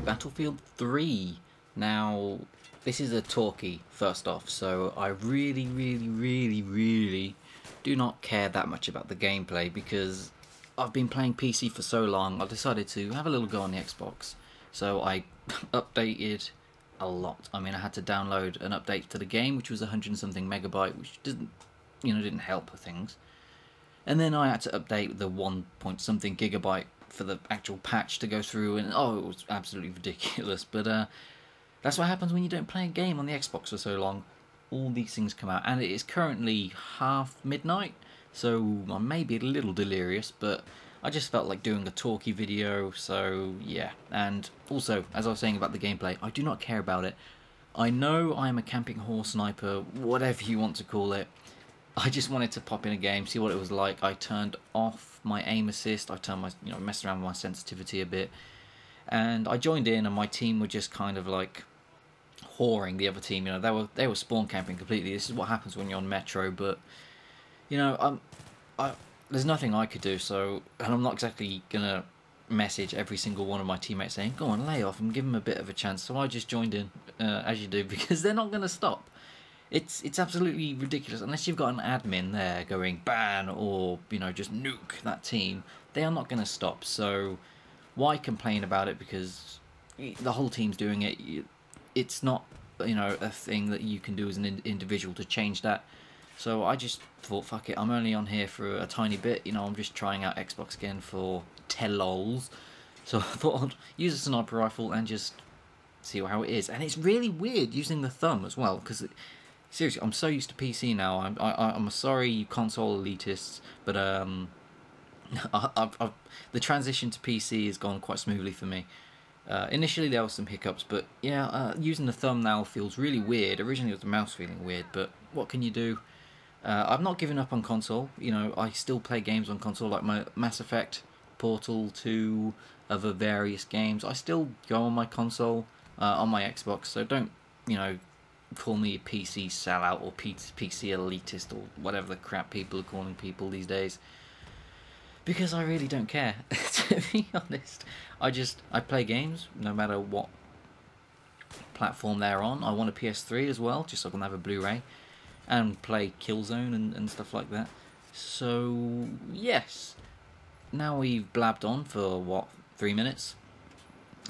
Battlefield 3. Now, this is a talkie, first off, so I really do not care that much about the gameplay because I've been playing PC for so long. I decided to have a little go on the Xbox, so I updated a lot. I mean, I had to download an update to the game, which was 100 and something megabyte, which didn't help things. And then I had to update the 1 point something gigabyte for the actual patch to go through, and oh, it was absolutely ridiculous. But that's what happens when you don't play a game on the Xbox for so long. All these things come out, and it is currently half midnight, so I may be a little delirious, but I just felt like doing a talkie video, so yeah. And also, as I was saying about the gameplay, I do not care about it. I know I'm a camping horse sniper, whatever you want to call it. I just wanted to pop in a game, see what it was like. I turned off my aim assist, I turned my, messed around with my sensitivity a bit, and I joined in, and my team were just kind of like whoring the other team. They were spawn camping completely. This is what happens when you're on Metro, but there's nothing I could do. So, and I'm not exactly gonna message every single one of my teammates saying, "Go on, lay off," and give them a bit of a chance. So I just joined in, as you do, because they're not gonna stop. It's absolutely ridiculous. Unless you've got an admin there going ban or just nuke that team, they are not going to stop. So why complain about it? Because the whole team's doing it. It's not a thing that you can do as an individual to change that. So I just thought, fuck it. I'm only on here for a tiny bit. I'm just trying out Xbox again for tellols. So I thought I'd use a sniper rifle and just see how it is. And it's really weird using the thumb as well, because seriously, I'm so used to PC now. I'm sorry, you console elitists, but the transition to PC has gone quite smoothly for me. Initially there were some hiccups, but yeah, using the thumb now feels really weird. Originally it was the mouse feeling weird, but what can you do? I've not given up on console. I still play games on console, like my Mass Effect, Portal 2, other various games. I still go on my console, on my Xbox, so don't, call me a PC sellout or PC elitist or whatever the crap people are calling people these days, because I really don't care. To be honest, I play games no matter what platform they're on. I want a PS3 as well, just so I can have a Blu-ray and play Killzone and stuff like that. So yes, now we've blabbed on for what, 3 minutes.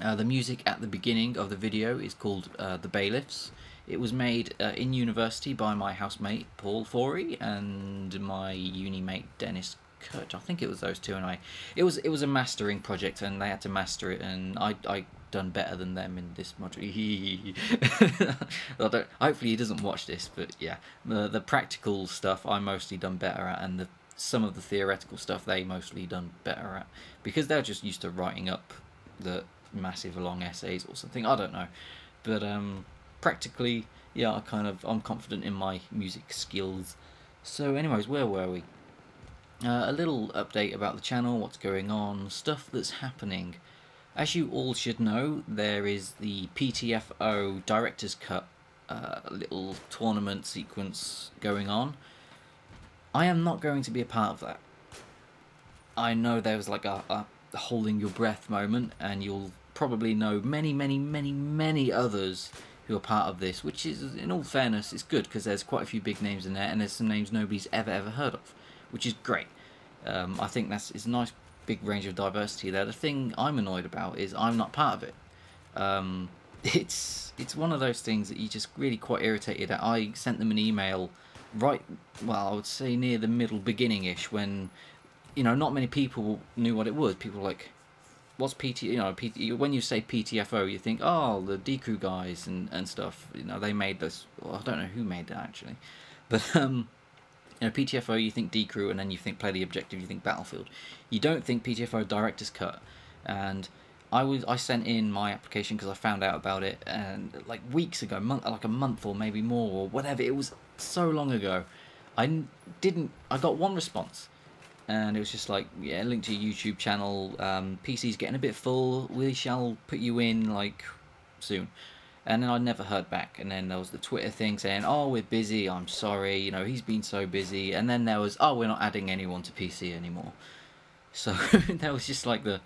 The music at the beginning of the video is called The Bailiffs. It was made in university by my housemate Paul Forey and my uni mate Dennis Kirch. I think it was those two, and it was a mastering project, and they had to master it, and I done better than them in this module. Hopefully he doesn't watch this, but yeah, the practical stuff I mostly done better at, and some of the theoretical stuff they mostly done better at, because they're just used to writing up the massive long essays or something. I don't know, but practically, yeah, I'm confident in my music skills. So anyways, where were we? A little update about the channel, what's going on, stuff that's happening. As you all should know, there is the PTFO Director's Cut little tournament sequence going on. I am not going to be a part of that. I know there was like a holding your breath moment, and you'll probably know many others who are part of this, which is, in all fairness, it's good, because there's quite a few big names in there, and there's some names nobody's ever heard of, which is great. I think it's a nice big range of diversity there. The thing I'm annoyed about is I'm not part of it. It's one of those things that you just really quite irritated at. I sent them an email right, well, I would say near the middle beginning-ish, when not many people knew what it was. People were like, what's PT? You know, when you say PTFO, you think, oh, the DOOOOOOOOOOOOM guys and stuff. You know, they made this. Well, I don't know who made that actually, but you know, PTFO, you think DOOOOOOOOOOM, and then you think Play the Objective, you think Battlefield. You don't think PTFO Director's Cut. And I sent in my application because I found out about it, and like weeks ago, like a month or maybe more or whatever. It was so long ago. I got one response, and it was just like, yeah, link to your YouTube channel. PC's getting a bit full. We shall put you in like soon. And then I never heard back. And then there was the Twitter thing saying, oh, we're busy. I'm sorry. You know, he's been so busy. And then there was, oh, we're not adding anyone to PC anymore. So that was just like the,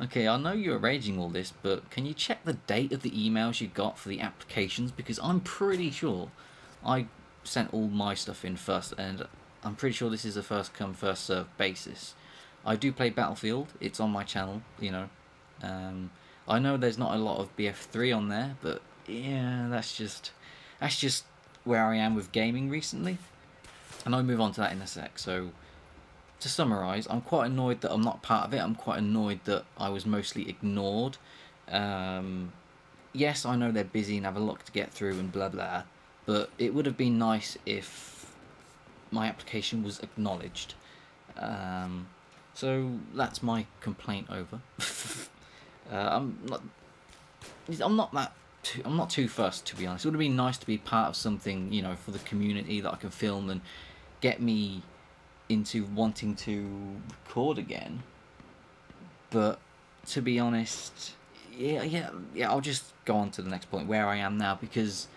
okay, I know you're arranging all this, but can you check the date of the emails you got for the applications? Because I'm pretty sure I sent all my stuff in first, and I'm pretty sure this is a first come first served basis. I do play Battlefield. It's on my channel, you know. I know there's not a lot of BF3 on there, but yeah, that's just where I am with gaming recently. And I'll move on to that in a sec. So to summarise, I'm quite annoyed that I'm not part of it. I'm quite annoyed that I was mostly ignored. Yes, I know they're busy and have a lot to get through and blah blah, but it would have been nice if my application was acknowledged. So that's my complaint over. I'm not too fussed, to be honest. It would have been nice to be part of something, you know, for the community that I can film and get me into wanting to record again. But to be honest, yeah, I'll just go on to the next point, where I am now, because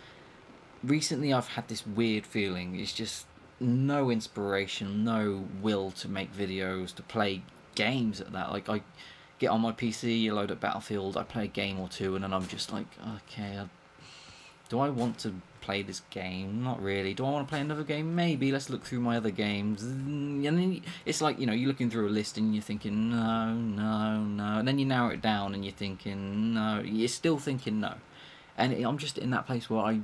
recently I've had this weird feeling. It's just no inspiration, no will to make videos, to play games at that. Like, I get on my PC, load up Battlefield, I play a game or two, and then I'm just like, okay, do I want to play this game? Not really. Do I want to play another game? Maybe. Let's look through my other games. And then it's like, you know, you're looking through a list and you're thinking, no, no, no. And then you narrow it down and you're thinking, no. You're still thinking no. And I'm just in that place where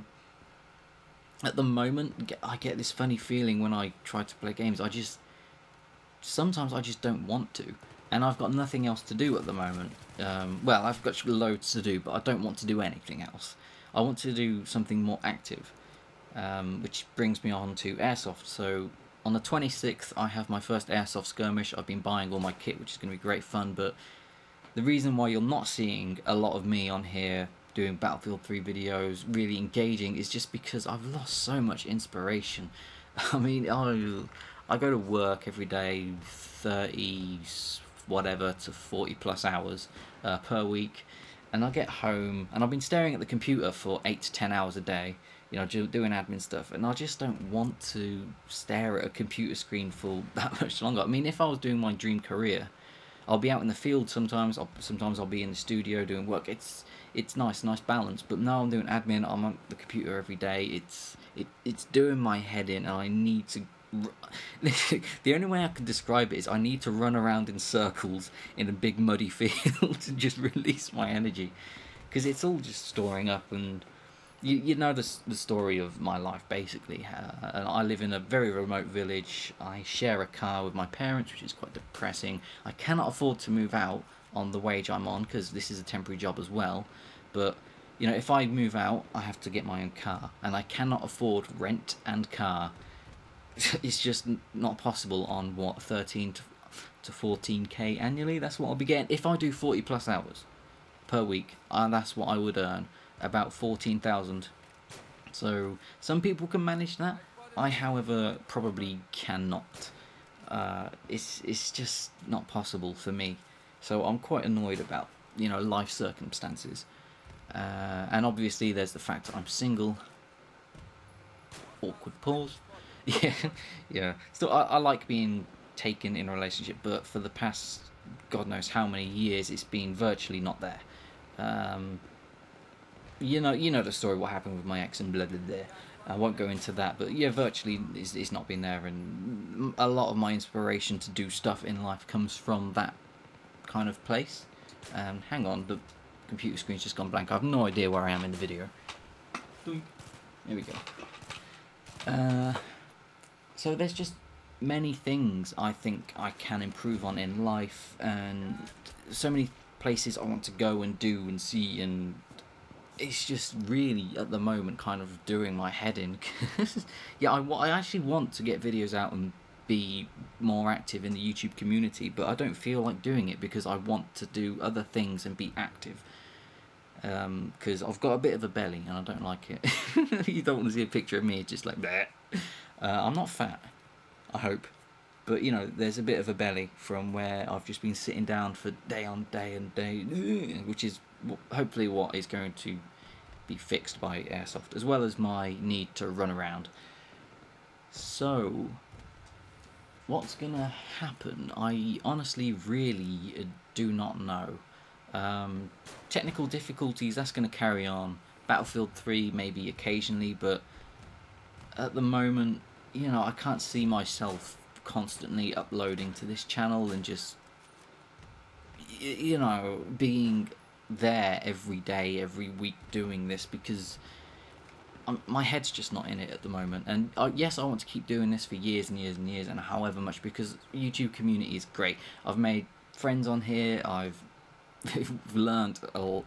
at the moment, I get this funny feeling when I try to play games. Sometimes I just don't want to. And I've got nothing else to do at the moment. Well, I've got loads to do, but I don't want to do anything else. I want to do something more active, which brings me on to Airsoft. So on the 26th, I have my first Airsoft skirmish. I've been buying all my kit, which is going to be great fun, but the reason why you're not seeing a lot of me on here doing Battlefield 3 videos, really engaging, is just because I've lost so much inspiration. I mean, I go to work every day, 30 whatever to 40 plus hours per week, and I get home and I've been staring at the computer for 8 to 10 hours a day, you know, doing admin stuff, and I just don't want to stare at a computer screen for that much longer. I mean, if I was doing my dream career, I'll be out in the field sometimes, sometimes I'll be in the studio doing work. It's nice balance, but now I'm doing admin, I'm on the computer every day. It's doing my head in, and I need to the only way I can describe it is I need to run around in circles in a big muddy field to just release my energy, because it's all just storing up. And you know the story of my life basically. I live in a very remote village. I share a car with my parents, which is quite depressing. I cannot afford to move out on the wage I'm on, because this is a temporary job as well. But you know, if I move out, I have to get my own car, and I cannot afford rent and car. It's just not possible on what, 13 to 14k annually. That's what I'll be getting if I do 40 plus hours per week. That's what I would earn, about 14,000. So some people can manage that. I, however, probably cannot. It's just not possible for me. So I'm quite annoyed about, you know, life circumstances. And obviously there's the fact that I'm single. Awkward pause. Yeah. So I like being taken in a relationship, but for the past God knows how many years, it's been virtually not there. You know the story, what happened with my ex and blah blah blah. I won't go into that, but yeah, virtually it's not been there, and a lot of my inspiration to do stuff in life comes from that kind of place. Hang on, the computer screen's just gone blank. I have no idea where I am in the video. There we go. So there's just many things I think I can improve on in life, and so many places I want to go and do and see, and it's just really at the moment kind of doing my head in. Yeah, I actually want to get videos out and be more active in the YouTube community, but I don't feel like doing it because I want to do other things and be active. Because I've got a bit of a belly and I don't like it. You don't want to see a picture of me just like that. I'm not fat, I hope, but you know, there's a bit of a belly from where I've just been sitting down for day on day and day, which is hopefully what is going to be fixed by Airsoft, as well as my need to run around. So what's gonna happen? I honestly really do not know. Technical difficulties, that's going to carry on. Battlefield 3 maybe occasionally, but at the moment, you know, I can't see myself constantly uploading to this channel and just, you know, being there every day, every week doing this, because my head's just not in it at the moment. And yes, I want to keep doing this for years and years and years and however much, because YouTube community is great. I've made friends on here, I've learned a lot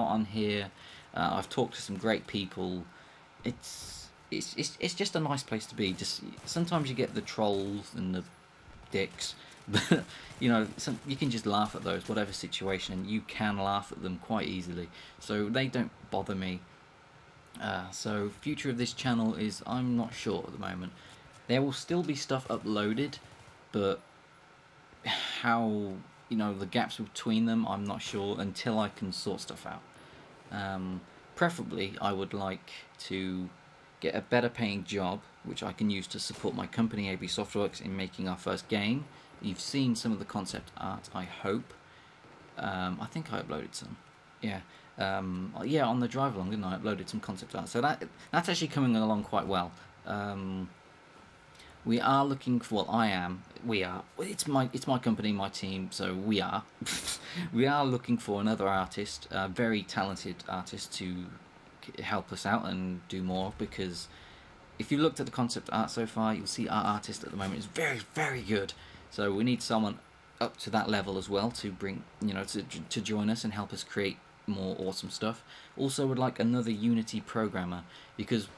on here. I've talked to some great people. It's just a nice place to be. Just sometimes you get the trolls and the dicks, but you know, you can just laugh at those, whatever situation, and you can laugh at them quite easily. So they don't bother me. So future of this channel is, I'm not sure at the moment. There will still be stuff uploaded, but how, you know, the gaps between them, I'm not sure until I can sort stuff out. Preferably, I would like to get a better paying job, which I can use to support my company AB Softworks in making our first game. You've seen some of the concept art, I hope. I think I uploaded some. Yeah. Yeah, on the drive along, didn't I? Uploaded some concept art. So that's actually coming along quite well. We are looking for, well, I am, we are, it's my company, my team, so we are. We are looking for another artist, a very talented artist, to help us out and do more, because if you looked at the concept art so far, you'll see our artist at the moment is very, very good. So we need someone up to that level as well to bring, you know, to join us and help us create more awesome stuff. Also would like another Unity programmer, because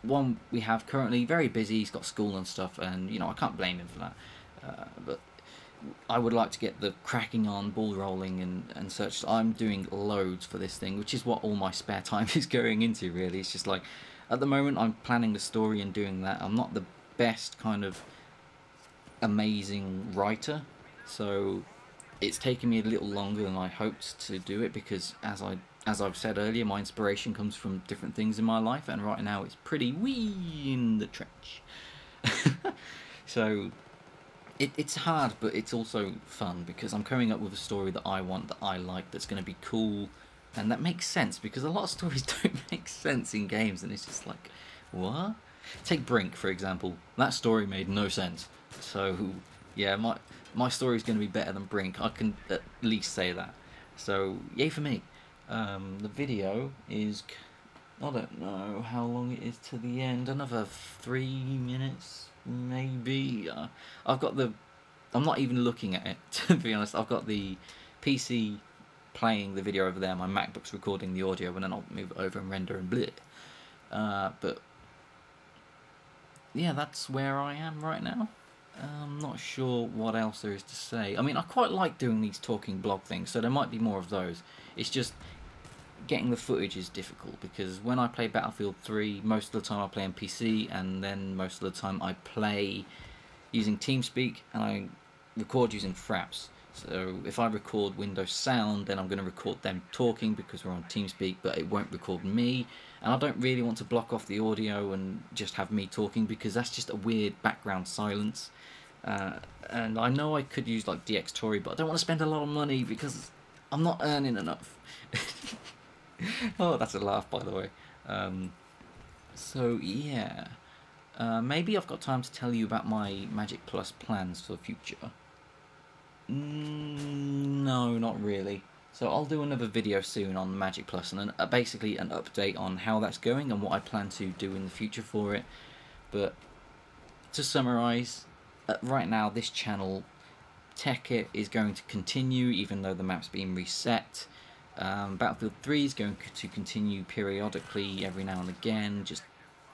one we have currently very busy, he's got school and stuff, and you know, I can't blame him for that, but I would like to get the cracking on, ball rolling and such. I'm doing loads for this thing, which is what all my spare time is going into, really. It's just like, at the moment I'm planning the story and doing that. I'm not the best kind of amazing writer, so it's taken me a little longer than I hoped to do it, because as I've said earlier, my inspiration comes from different things in my life, and right now it's pretty wee in the trench. So it's hard, but it's also fun, because I'm coming up with a story that I want, that I like, that's going to be cool, and that makes sense, because a lot of stories don't make sense in games, and it's just like, what? Take Brink, for example. That story made no sense. So yeah, my story is going to be better than Brink. I can at least say that. So yay for me. The video is, I don't know how long it is to the end. Another 3 minutes, maybe. I've got I'm not even looking at it, to be honest. I've got the PC playing the video over there, my MacBook's recording the audio, and then I'll move it over and render and bleh. But yeah, that's where I am right now. I'm not sure what else there is to say. I mean, I quite like doing these talking blog things, so there might be more of those. It's just getting the footage is difficult, because when I play Battlefield 3, most of the time I play on PC, and then most of the time I play using TeamSpeak, and I record using Fraps. So if I record Windows Sound, then I'm going to record them talking because we're on TeamSpeak, but it won't record me. And I don't really want to block off the audio and just have me talking, because that's just a weird background silence. And I know I could use like DxTory, but I don't want to spend a lot of money because I'm not earning enough. Oh, that's a laugh, by the way. So yeah, maybe I've got time to tell you about my Magic Plus plans for the future. No, not really. So I'll do another video soon on Magic Plus, and basically an update on how that's going and what I plan to do in the future for it. But to summarise, right now this channel Tekkit is going to continue even though the map's been reset. Battlefield 3 is going to continue periodically every now and again, just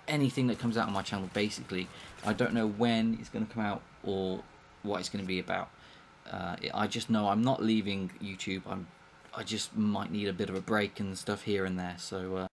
anything that comes out on my channel basically. I don't know when it's going to come out or what it's going to be about. I just know I'm not leaving YouTube. I just might need a bit of a break and stuff here and there, so